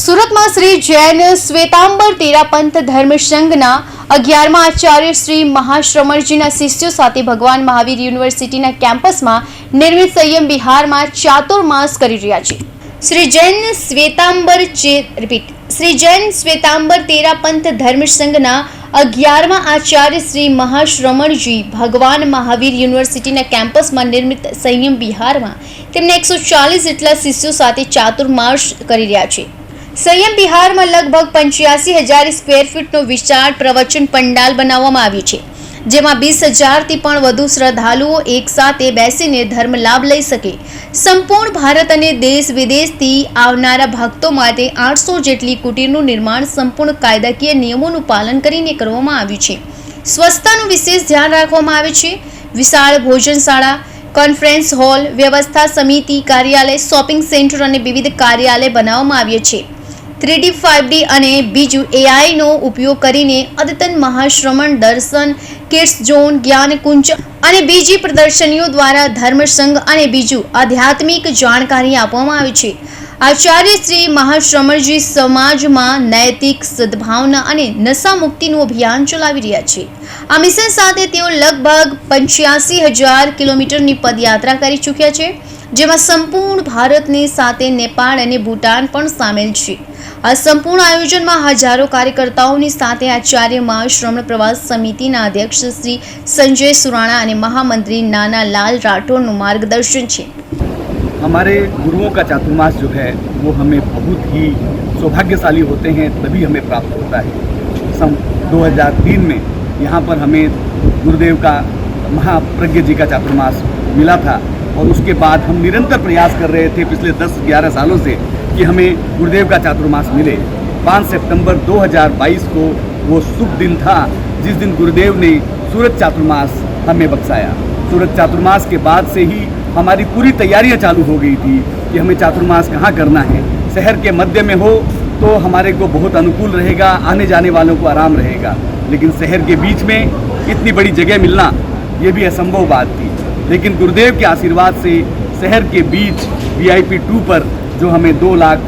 સુરતમાં શ્રી જૈન શ્વેતાંબર તેરાપંથ ધર્મ સંઘના 11મા આચાર્ય શ્રી મહાશ્રમણજીના શિષ્યો સાથે ભગવાન મહાવીર યુનિવર્સિટીના કેમ્પસમાં નિર્મિત સંયમ વિહારમાં ચાતુર્માસ કરી રહ્યા છે। શ્રી જૈન શ્વેતાંબર તેરાપંથ ધર્મ સંઘના 11મા આચાર્ય શ્રી મહાશ્રમણજી ભગવાન મહાવીર યુનિવર્સિટીના કેમ્પસમાં નિર્મિત સંયમ વિહારમાં તેમના 140 જેટલા શિષ્યો સાથે ચાતુર્માસ કરી રહ્યા છે। સંયમ વિહારમાં લગભગ 85,000 સ્ક્વેર ફીટનો વિશાળ પ્રવચન પંડાલ બનાવવામાં આવ્યું છે, જેમાં 20,000થી પણ વધુ શ્રદ્ધાળુઓ એકસાથે બેસીને ધર્મ લાભ લઈ શકે। સંપૂર્ણ ભારત અને દેશ વિદેશથી આવનારા ભક્તો માટે 800 જેટલી કુટીરનું નિર્માણ સંપૂર્ણ કાયદાકીય નિયમોનું પાલન કરીને કરવામાં આવ્યું છે। સ્વચ્છતાનું વિશેષ ધ્યાન રાખવામાં આવે છે। વિશાળ ભોજનશાળા, કોન્ફરન્સ હોલ, વ્યવસ્થા સમિતિ કાર્યાલય, શોપિંગ સેન્ટર અને વિવિધ કાર્યાલય બનાવવામાં આવ્યા છે। 3D 5D અને બીજું AIનો ઉપયોગ કરીને અદ્યતન મહાશ્રમણ દર્શન, કિડ્સ ઝોન, જ્ઞાનકુંજ અને બીજી પ્રદર્શનીઓ દ્વારા ધર્મસંઘ અને બીજું આધ્યાત્મિક જાણકારી આપવામાં આવે છે। આચાર્ય શ્રી મહાશ્રમણજી સમાજમાં નૈતિક સદભાવના અને નશા મુક્તિનું અભિયાન ચલાવી રહ્યા છે। આ મિશન સાથે તેઓ લગભગ 85,000 કિલોમીટરની પદયાત્રા કરી ચૂક્યા છે, જેમાં સંપૂર્ણ ભારતની સાથે નેપાળ અને ભૂટાન પણ સામેલ છે। આ સંપૂર્ણ આયોજનમાં હજારો કાર્યકર્તાઓની સાથે આચાર્ય મહાશ્રમણ પ્રવાસ સમિતિના અધ્યક્ષ શ્રી સંજય સુરાણા અને महामंत्री नाना लाल राठौड़નું मार्गदर्शन છે। हमारे गुरुओं का चातुर्मास जो है वो हमें बहुत ही सौभाग्यशाली होते हैं तभी हमें प्राप्त होता है। सन 2003 में यहाँ पर हमें गुरुदेव का महाप्रज्ञ जी का चातुर्मास मिला था और उसके बाद हम निरंतर प्रयास कर रहे थे पिछले 10-11 सालों से कि हमें गुरुदेव का चातुर्मास मिले। 5 सितंबर 2022 को वो शुभ दिन था जिस दिन गुरुदेव ने सूरत चातुर्मास हमें बख्शाया। सूरत चातुर्मास के बाद से ही हमारी पूरी तैयारियां चालू हो गई थी कि हमें चातुर्मास कहाँ करना है। शहर के मध्य में हो तो हमारे को बहुत अनुकूल रहेगा, आने जाने वालों को आराम रहेगा, लेकिन शहर के बीच में इतनी बड़ी जगह मिलना ये भी असंभव बात थी। लेकिन गुरुदेव के आशीर्वाद से शहर के बीच VIP 2 पर जो हमें 2 लाख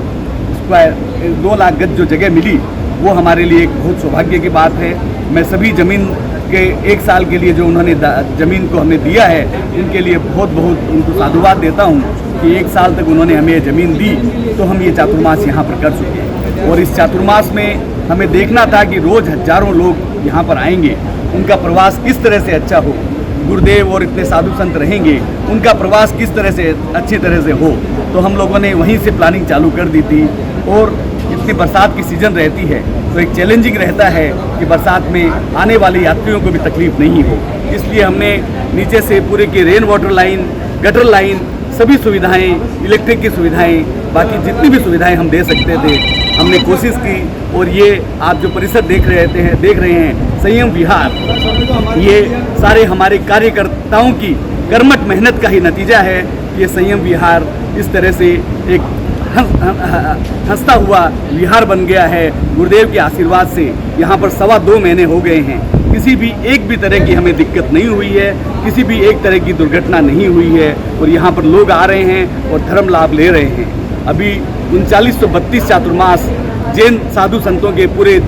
गज जो जगह मिली वो हमारे लिए एक बहुत सौभाग्य की बात है। मैं सभी ज़मीन के 1 साल के लिए जो उन्होंने ज़मीन को हमें दिया है उनके लिए बहुत बहुत उनको साधुवाद देता हूँ कि 1 साल तक उन्होंने हमें ये ज़मीन दी तो हम ये चातुर्मास यहाँ पर कर चुके हैं। और इस चातुर्मास में हमें देखना था कि रोज़ हजारों लोग यहाँ पर आएंगे, उनका प्रवास किस तरह से अच्छा हो, गुरुदेव और इतने साधु संत रहेंगे उनका प्रवास किस तरह से अच्छी तरह से हो। तो हम लोगों ने वहीं से प्लानिंग चालू कर दी थी। और इतनी बरसात की सीज़न रहती है तो एक चैलेंजिंग रहता है कि बरसात में आने वाले यात्रियों को भी तकलीफ़ नहीं हो, इसलिए हमने नीचे से पूरे की rain water line, gutter line, सभी सुविधाएं, इलेक्ट्रिक की सुविधाएं, बाकी जितनी भी सुविधाएं हम दे सकते थे हमने कोशिश की। और ये आप जो परिसर देख रहे हैं संयम विहार, ये सारे हमारे कार्यकर्ताओं की कर्मठ मेहनत का ही नतीजा है। ये संयम विहार इस तरह से एक हंसता हुआ विहार बन गया है। गुरुदेव के आशीर्वाद से यहाँ पर 2.25 महीने हो गए हैं, किसी भी एक भी तरह की हमें दिक्कत नहीं हुई है, किसी भी एक तरह की दुर्घटना नहीं हुई है और यहाँ पर लोग आ रहे हैं और धर्म लाभ ले रहे हैं। अभी 3932 चातुर्मास जैन साधु संतों के पूरे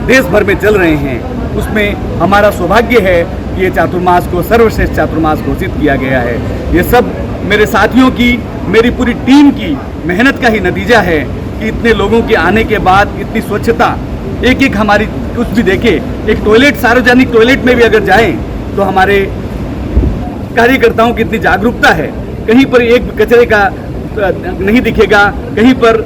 देश भर में चल रहे हैं, उसमें हमारा सौभाग्य है कि ये चातुर्मास को सर्वश्रेष्ठ चातुर्मास घोषित किया गया है। ये सब मेरे साथियों की, मेरी पूरी टीम की मेहनत का ही नतीजा है कि इतने लोगों के आने के बाद इतनी स्वच्छता, एक हमारी कुछ भी देखे, एक टॉयलेट, सार्वजनिक टॉयलेट में भी अगर जाएं तो हमारे कार्यकर्ताओं की इतनी जागरूकता है, कहीं पर एक कचरे का नहीं दिखेगा, कहीं पर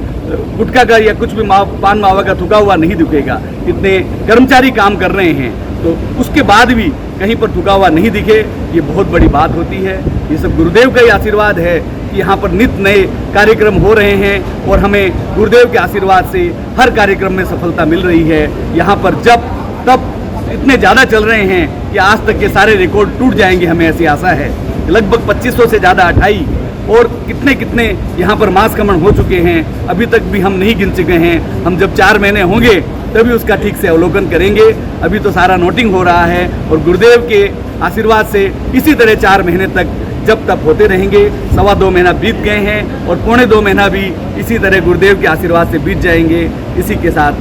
गुटखा का या कुछ भी पान मावा का थूका हुआ नहीं दिखेगा। इतने कर्मचारी काम कर रहे हैं तो उसके बाद भी कहीं पर थूका हुआ नहीं दिखे, ये बहुत बड़ी बात होती है। ये सब गुरुदेव का ही आशीर्वाद है कि यहाँ पर नित्य नए कार्यक्रम हो रहे हैं और हमें गुरुदेव के आशीर्वाद से हर कार्यक्रम में सफलता मिल रही है। यहाँ पर जब तब इतने ज़्यादा चल रहे हैं कि आज तक के सारे रिकॉर्ड टूट जाएंगे, हमें ऐसी आशा है। लगभग 2500 से ज़्यादा 28 और कितने यहाँ पर मास कमण हो चुके हैं, अभी तक भी हम नहीं गिन चुके हैं। हम जब 4 महीने होंगे तभी उसका ठीक से अवलोकन करेंगे। अभी तो सारा नोटिंग हो रहा है और गुरुदेव के आशीर्वाद से इसी तरह 4 महीने तक जब तक होते रहेंगे। 2.25 महीना बीत गए हैं और 2.25 महीना भी इसी तरह गुरुदेव के आशीर्वाद से बीत जाएंगे। इसी के साथ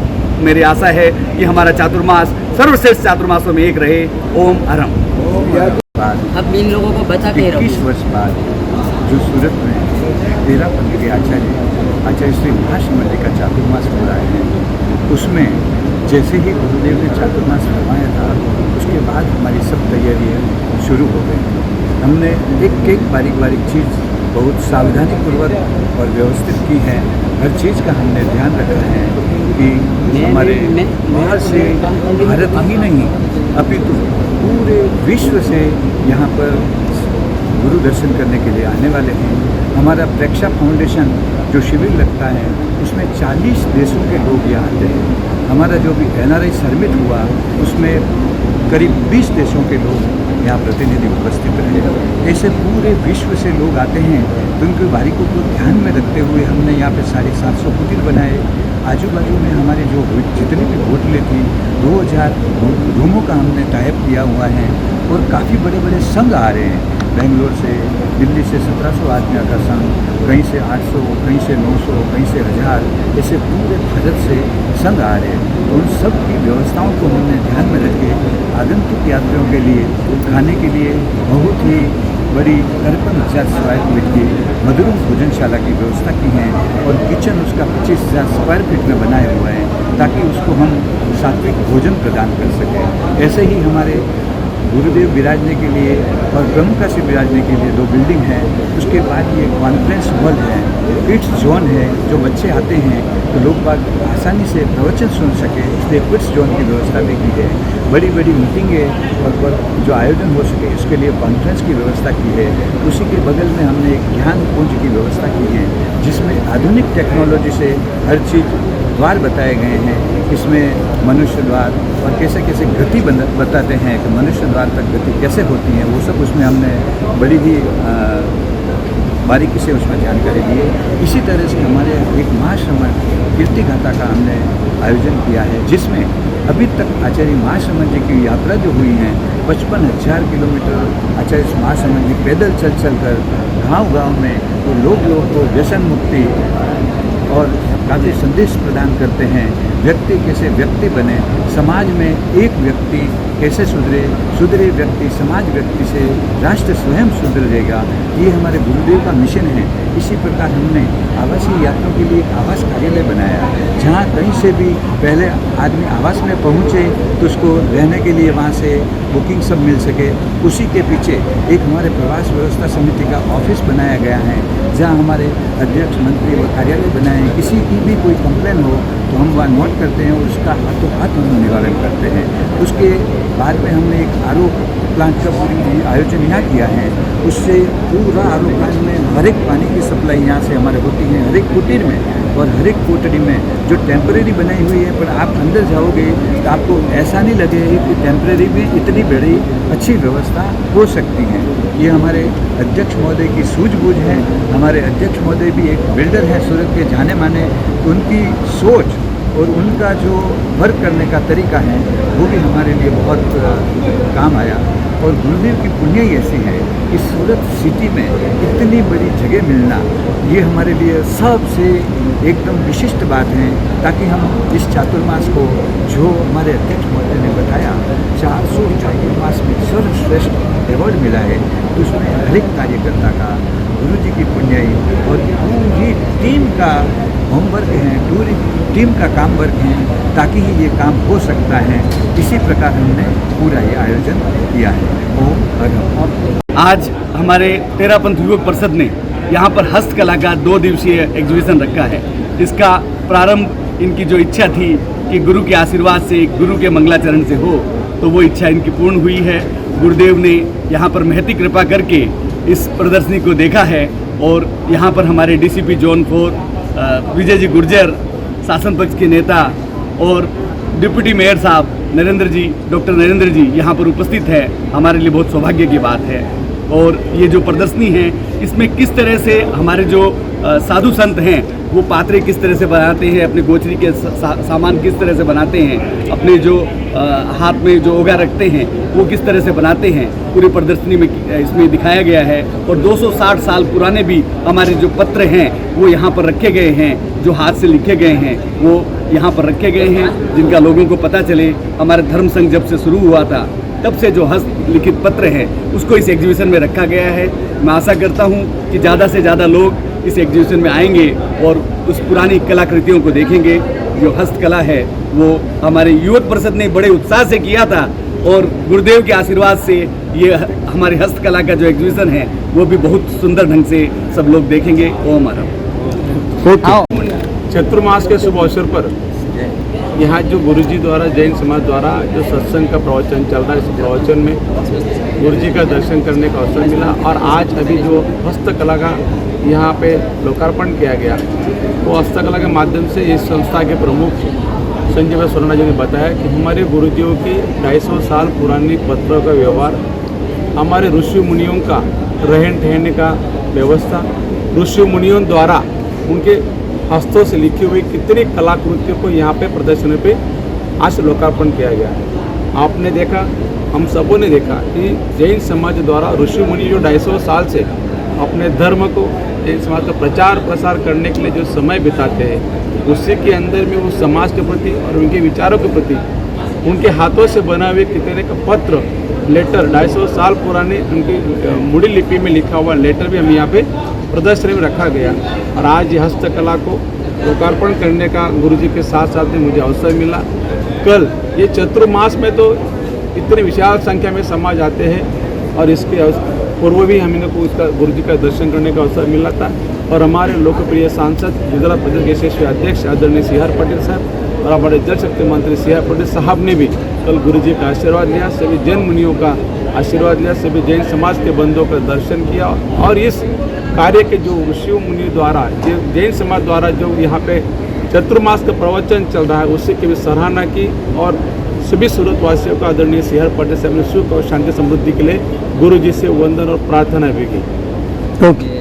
मेरी आशा है कि हमारा चातुर्मास सर्वश्रेष्ठ चातुर्मासों में एक रहे। ओम अरम। अब इन लोगों को बताते रहो। 21 वर्ष बाद जो सूरत में तेरापंथ के आचार्य श्री महाश्रमण जी का चातुर्मास हो रहा है, उसमें जैसे ही गुरुदेव ने चातुर्मास फरमाया था उसके बाद हमारी सब तैयारियाँ शुरू हो गई। हमने एक बारीक चीज़ बहुत सावधानीपूर्वक और व्यवस्थित की है। हर चीज़ का हमने ध्यान रखा है कि हमारे बाहर से भारत ही नहीं अपितु पूरे विश्व से यहाँ पर गुरु दर्शन करने के लिए आने वाले हैं। हमारा प्रेक्षा फाउंडेशन जो शिविर लगता है उसमें 40 देशों के लोग यहाँ आते हैं। हमारा जो भी NRI समिट हुआ उसमें करीब 20 देशों के लोग यहाँ प्रतिनिधि उपस्थित रहे। ऐसे पूरे विश्व से लोग आते हैं, तो उनकी बारीकों को ध्यान में रखते हुए हमने यहाँ पे 750 कुटीर बनाए। आजू बाजू में हमारी जो जितनी भी होटलें थी 2000 रूमों का हमने टाइप किया हुआ है और काफ़ी बड़े बड़े संघ आ रहे हैं। बेंगलोर से, दिल्ली से 1700 आदमियों का संघ, कहीं से 800, कहीं से 900, कहीं से 1000, ऐसे पूरे भारत से संघ आ रहे हैं। तो उन सब की व्यवस्थाओं को हमने ध्यान में रखे आगंतुक यात्रियों के लिए खाने के लिए बहुत ही बड़ी 53,000 स्क्वायर फीट की मधुरम भोजनशाला की व्यवस्था की है और किचन उसका 25,000 स्क्वायर फीट में बनाया हुआ है ताकि उसको हम सात्विक भोजन प्रदान कर सकें। ऐसे ही हमारे गुरुदेव विराजने के लिए और ब्रह्मका से विराजने के लिए 2 बिल्डिंग है। उसके बाद ये कॉन्फ्रेंस हॉल है, किड्स जोन है, जो बच्चे आते हैं तो लोग बाग आसानी से प्रवचन सुन सके, इसलिए किड्स जोन की व्यवस्था भी की है। बड़ी बड़ी मीटिंगें और जो आयोजन हो सके इसके लिए कॉन्फ्रेंस की व्यवस्था की है। उसी के बगल में हमने एक ज्ञान कुंज की व्यवस्था की है जिसमें आधुनिक टेक्नोलॉजी से हर चीज़ द्वार बताए गए हैं। इसमें मनुष्य द्वार और कैसे कैसे गति बताते हैं कि मनुष्य द्वार तक गति कैसे होती है, वो सब उसमें हमने बड़ी ही बारीकी से उसमें जानकारी दी है। इसी तरह से हमारे एक महाश्रमण कीर्ति गाथा का हमने आयोजन किया है जिसमें अभी तक आचार्य महाश्रमण जी की यात्रा जो हुई है 55,000 किलोमीटर आचार्य महाश्रमण जी पैदल चल कर गांव में तो लोगों को व्यसन मुक्ति और काफ़ी संदेश प्रदान करते हैं। व्यक्ति कैसे व्यक्ति बने, समाज में एक व्यक्ति कैसे सुधरे व्यक्ति समाज व्यक्ति से राष्ट्र स्वयं सुधरेगा, ये हमारे गुरुदेव का मिशन है। इसी प्रकार हमने आवासीय यात्रियों के लिए एक आवास कार्यालय बनाया जहाँ कहीं से भी पहले आदमी आवास में पहुँचे तो उसको रहने के लिए वहाँ से बुकिंग सब मिल सके। उसी के पीछे एक हमारे प्रवास व्यवस्था समिति का ऑफिस बनाया गया है जहाँ हमारे अध्यक्ष मंत्री व कार्यालय बनाए हैं। किसी की भी कोई कंप्लेन हो तो हम वहाँ नोट करते हैं और उसका हाथों हाथ हम निवारण करते हैं। उसके बाद में हमने एक आरओ प्लांट का पूरी आयोजन यहाँ किया है। उससे पूरा आरओ प्लांट में हर एक पानी की सप्लाई यहाँ से हमारे होती है, हर एक कुटीर में और हर एक कोठरी में जो टेम्परेरी बनाई हुई है। पर आप अंदर जाओगे तो आपको ऐसा नहीं लगेगा कि टेम्परेरी में इतनी बड़ी अच्छी व्यवस्था हो सकती है। ये हमारे अध्यक्ष महोदय की सूझबूझ है। हमारे अध्यक्ष महोदय भी एक बिल्डर हैं सूरत के जाने माने, तो उनकी सोच और उनका जो वर्क करने का तरीका है वो भी हमारे लिए बहुत काम आया। और गुरुदेव की पुण्य ही ऐसी है कि सूरत सिटी में इतनी बड़ी जगह मिलना ये हमारे लिए सबसे एकदम विशिष्ट बात है। ताकि हम इस चातुर्मास को जो हमारे अध्यक्ष महोदय ने बताया 400 चातुर्मास में सर्वश्रेष्ठ अवार्ड मिला है, तो उसमें हर एक कार्यकर्ता का गुरु जी की पुण्याई और पूरी टीम का होमवर्क है, पूरी टीम का काम वर्क है, ताकि ही ये काम हो सकता है। इसी प्रकार हमने पूरा ये आयोजन किया है। ओम अरहम। आज हमारे तेरापंथ युवक परिषद ने यहाँ पर हस्तकला का 2 दिवसीय एग्जीबिशन रखा है। इसका प्रारंभ इनकी जो इच्छा थी कि गुरु के आशीर्वाद से, गुरु के मंगलाचरण से हो, तो वो इच्छा इनकी पूर्ण हुई है। गुरुदेव ने यहाँ पर महती कृपा करके इस प्रदर्शनी को देखा है और यहाँ पर हमारे DCP जोन 4 विजय जी गुर्जर, शासन पक्ष के नेता और डिप्टी मेयर साहब डॉक्टर नरेंद्र जी यहाँ पर उपस्थित है। हमारे लिए बहुत सौभाग्य की बात है। और ये जो प्रदर्शनी है इसमें किस तरह से हमारे जो साधु संत हैं वो पात्रे किस तरह से बनाते हैं, अपने गोचरी के सामान किस तरह से बनाते हैं, अपने जो हाथ में जो ओगा रखते हैं वो किस तरह से बनाते हैं, पूरी प्रदर्शनी में इसमें दिखाया गया है। और 260 साल पुराने भी हमारे जो पत्र हैं वो यहाँ पर रखे गए हैं, जो हाथ से लिखे गए हैं वो यहाँ पर रखे गए हैं, जिनका लोगों को पता चले। हमारे धर्म संघ जब से शुरू हुआ था तब से जो हस्तलिखित पत्र है उसको इस एग्जीबिशन में रखा गया है। मैं आशा करता हूँ कि ज़्यादा से ज़्यादा लोग इस एग्जीबिशन में आएंगे और उस पुरानी कलाकृतियों को देखेंगे। जो हस्तकला है वो हमारे युवक परिषद ने बड़े उत्साह से किया था और गुरुदेव के आशीर्वाद से ये हमारी हस्तकला का जो एग्जीबिशन है वो भी बहुत सुंदर ढंग से सब लोग देखेंगे। वो हमारा चतुर्मास के शुभ अवसर पर यहाँ जो गुरुजी द्वारा जैन समाज द्वारा जो सत्संग का प्रवचन चल रहा है, इस प्रवचन में गुरुजी का दर्शन करने का अवसर मिला। और आज अभी जो हस्तकला का यहाँ पे लोकार्पण किया गया, वो हस्तकला के माध्यम से इस संस्था के प्रमुख संजय भाई सोरना जी ने बताया कि हमारे गुरुजियों की 250 साल पुरानी पत्रों का व्यवहार, हमारे ऋषि मुनियों का रहन ठहरने का व्यवस्था, ऋषि मुनियों द्वारा उनके हस्तों से लिखी हुई कितनी कलाकृतियों को यहाँ पे प्रदर्शनी पे आज लोकार्पण किया गया है। आपने देखा, हम सबों ने देखा कि जैन समाज द्वारा ऋषि मुनि जो 250 साल से अपने धर्म को, जैन समाज का प्रचार प्रसार करने के लिए जो समय बिताते हैं, उसी के अंदर में उस समाज के प्रति और उनके विचारों के प्रति उनके हाथों से बना हुए कितने का पत्र, लेटर, 250 साल पुराने उनकी मुड़ी लिपि में लिखा हुआ लेटर भी हम यहाँ पे प्रदर्शनी में रखा गया। और आज ये हस्तकला को लोकार्पण करने का गुरुजी के साथ साथ में मुझे अवसर मिला। कल ये चतुर्मास में तो इतनी विशाल संख्या में समाज आते हैं और इसके पूर्व भी हम इनको उसका गुरुजी का दर्शन करने का अवसर मिला था। और हमारे लोकप्रिय सांसद गुजरात प्रदेश के यशस्वी अध्यक्ष आदरणीय CR पाटिल साहब और हमारे जल शक्ति मंत्री CR पाटिल साहब ने भी कल गुरुजी का आशीर्वाद लिया, सभी जैन मुनियों का आशीर्वाद लिया, सभी जैन समाज के बंधुओं का दर्शन किया। और इस कार्य के जो ऋषि मुनि द्वारा, जैन समाज द्वारा जो यहाँ पे चतुर्मास का प्रवचन चल रहा है, उससे की भी सराहना की। और सभी सूरतवासियों का आदरणीय CR पाटिल साहब ने सुख और शांति समृद्धि के लिए गुरुजी से वंदन और प्रार्थना भी की। ओके।